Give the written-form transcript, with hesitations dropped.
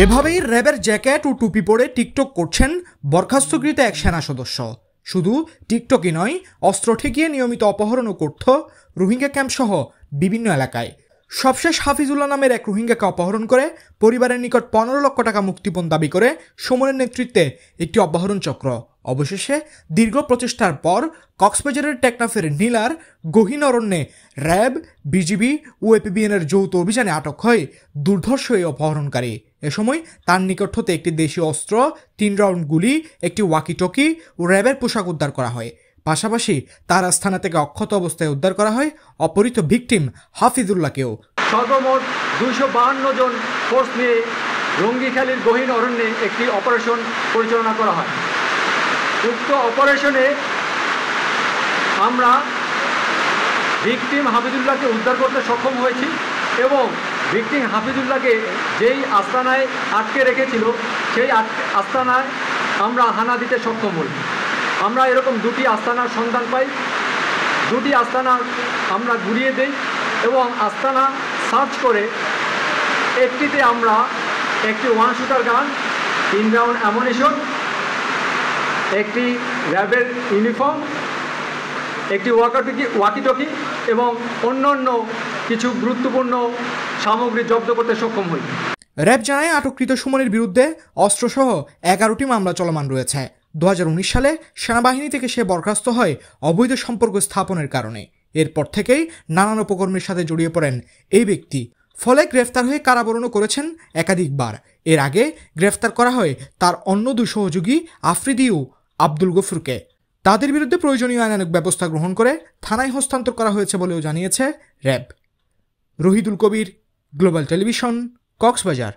এভাবেই র্যাবের জ্যাকেট ও টুপি পরে টিকটক করছেন বরখাস্তকৃত এক সেনা সদস্য। শুধু টিকটকই নয়, অস্ত্র ঠেকিয়ে নিয়মিত অপহরণও করত রোহিঙ্গা ক্যাম্পসহ বিভিন্ন এলাকায়। সবশেষ হাফিজুল্লাহ নামের এক রোহিঙ্গাকে অপহরণ করে পরিবারের নিকট 15 লক্ষ টাকা মুক্তিপণ দাবি করে সুমনের নেতৃত্বে একটি অপহরণ চক্র অবশেষে দীর্ঘ প্রচেষ্টার পর কক্সবাজারের টেকনাফের নীলার গহীন অরণ্যে র্যাব, বিজিবি ও এপিবিএনের যৌথ অভিযানে আটক হয় দুর্ধর্ষ এই অপহরণকারী। এ সময় তার নিকট হতে একটি দেশীয় অস্ত্র, 3 রাউন্ড গুলি, একটি ওয়াকিটকি ও র্যাবের পোশাক উদ্ধার করা হয়। পাশাপাশি তার আস্তানা থেকে অক্ষত অবস্থায় উদ্ধার করা হয় অপহৃত ভিকটিম হাফিজুল্লাহকেও। সর্বমোট 252 জন ফোর্স নিয়ে রঙ্গিখালীর গহীন অরণ্যে একটি অপারেশন পরিচালনা করা হয়। উক্ত অপারেশনে আমরা ভিকটিম হাফিজুল্লাহকে উদ্ধার করতে সক্ষম হয়েছি এবং ভিকটিম হাফিজুল্লাহকে যেই আস্তানায় আটকে রেখেছিল সেই আস্তানায় আমরা হানা দিতে সক্ষম হই। আমরা এরকম 2টি আস্তানার সন্ধান পাই, 2টি আস্তানা আমরা ঘুরিয়ে দেই এবং আস্তানা সার্চ করে একটিতে আমরা একটি 1 শুটার গান, 3 রাউন্ড অ্যামুনিশন, একটি র্যাবের ইউনিফর্ম, একটি ওয়াকিটকি এবং অন্যান্য কিছু গুরুত্বপূর্ণ সামগ্রী জব্দ করতে সক্ষম হই। র্যাব জানায় আটককৃত সুমনের বিরুদ্ধে অস্ত্রসহ 11টি মামলা চলমান রয়েছে। 2019 সালে সেনাবাহিনী থেকে সে বরখাস্ত হয় অবৈধ সম্পর্ক স্থাপনের কারণে। এরপর থেকেই নানান উপকর্মের সাথে জড়িয়ে পড়েন এই ব্যক্তি, ফলে গ্রেফতার হয়ে কারাবরণও করেছেন একাধিকবার। এর আগে গ্রেফতার করা হয় তার অন্য 2 সহযোগী আফ্রিদি ও আব্দুল গফুরকে। তাদের বিরুদ্ধে প্রয়োজনীয় আইনানুগ ব্যবস্থা গ্রহণ করে থানায় হস্তান্তর করা হয়েছে বলেও জানিয়েছে র্যাব। রহিদুল কবির, গ্লোবাল টেলিভিশন, কক্সবাজার।